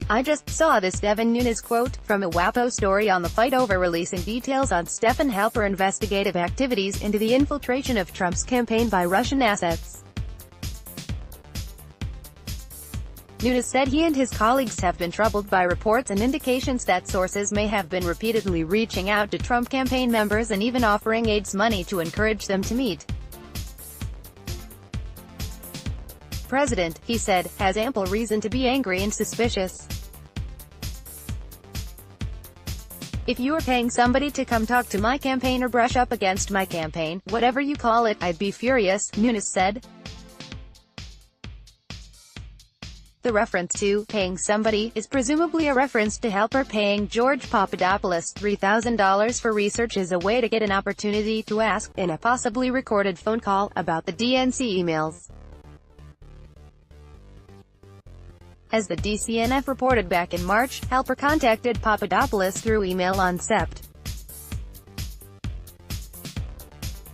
I just saw this Devin Nunes quote from a WaPo story on the fight over releasing details on Stefan Halper investigative activities into the infiltration of Trump's campaign by Russian assets. Nunes said he and his colleagues have been troubled by reports and indications that sources may have been repeatedly reaching out to Trump campaign members and even offering aides money to encourage them to meet. President, he said, has ample reason to be angry and suspicious. If you are paying somebody to come talk to my campaign or brush up against my campaign, whatever you call it, I'd be furious, Nunes said. The reference to paying somebody is presumably a reference to Halper paying George Papadopoulos $3,000 for research as a way to get an opportunity to ask, in a possibly recorded phone call, about the DNC emails. As the DCNF reported back in March, Halper contacted Papadopoulos through email on Sept.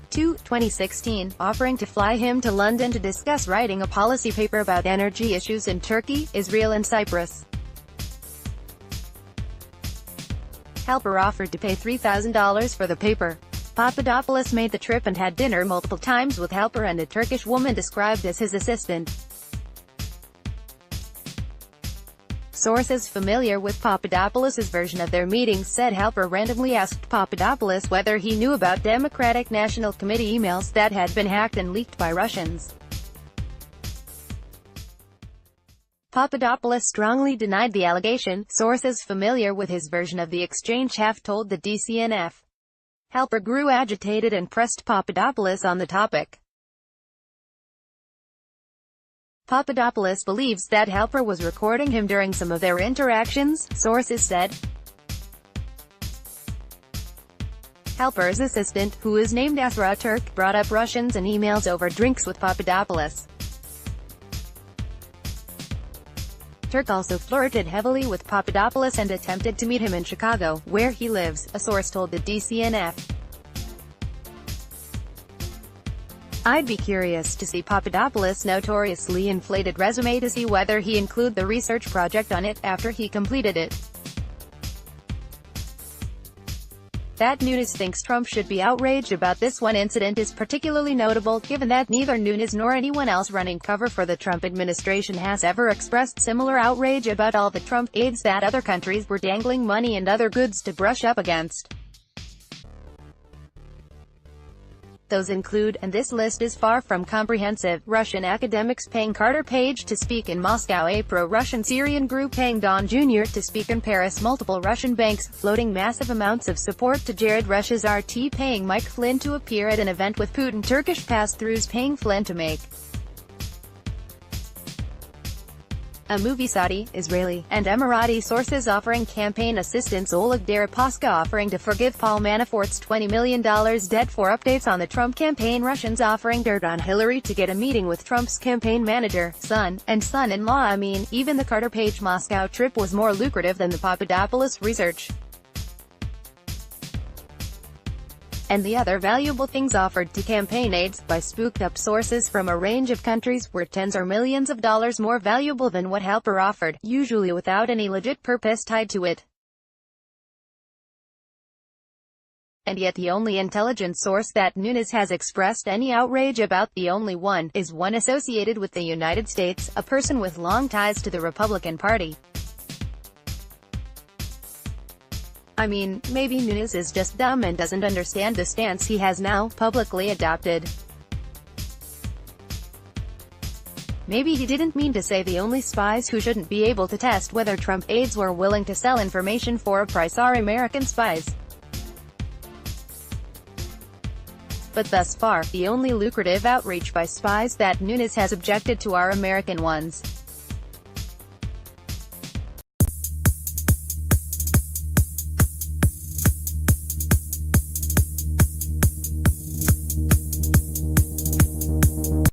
2, 2016, offering to fly him to London to discuss writing a policy paper about energy issues in Turkey, Israel and Cyprus. Halper offered to pay $3,000 for the paper. Papadopoulos made the trip and had dinner multiple times with Halper and a Turkish woman described as his assistant. Sources familiar with Papadopoulos' version of their meetings said Halper randomly asked Papadopoulos whether he knew about Democratic National Committee emails that had been hacked and leaked by Russians. Papadopoulos strongly denied the allegation, sources familiar with his version of the exchange have told the DCNF. Halper grew agitated and pressed Papadopoulos on the topic. Papadopoulos believes that Halper was recording him during some of their interactions, sources said. Halper's assistant, who is named Asra Turk, brought up Russians and emails over drinks with Papadopoulos. Turk also flirted heavily with Papadopoulos and attempted to meet him in Chicago, where he lives, a source told the DCNF. I'd be curious to see Papadopoulos' notoriously inflated resume to see whether he include the research project on it after he completed it. That Nunes thinks Trump should be outraged about this one incident is particularly notable, given that neither Nunes nor anyone else running cover for the Trump administration has ever expressed similar outrage about all the Trump aides that other countries were dangling money and other goods to brush up against. Those include, and this list is far from comprehensive, Russian academics paying Carter Page to speak in Moscow, a pro-Russian Syrian group paying Don Jr. to speak in Paris, multiple Russian banks floating massive amounts of support to Jared, Russia's RT paying Mike Flynn to appear at an event with Putin, Turkish pass-throughs paying Flynn to make a movie, Saudi, Israeli, and Emirati sources offering campaign assistance, Oleg Deripaska offering to forgive Paul Manafort's $20 million debt for updates on the Trump campaign, Russians offering dirt on Hillary to get a meeting with Trump's campaign manager, son, and son-in-law. I mean, even the Carter Page Moscow trip was more lucrative than the Papadopoulos research. And the other valuable things offered to campaign aides, by spooked-up sources from a range of countries, were tens or millions of dollars more valuable than what Halper offered, usually without any legit purpose tied to it. And yet the only intelligence source that Nunes has expressed any outrage about, the only one, is one associated with the United States, a person with long ties to the Republican Party. I mean, maybe Nunes is just dumb and doesn't understand the stance he has now publicly adopted. Maybe he didn't mean to say the only spies who shouldn't be able to test whether Trump aides were willing to sell information for a price are American spies. But thus far, the only lucrative outreach by spies that Nunes has objected to are American ones.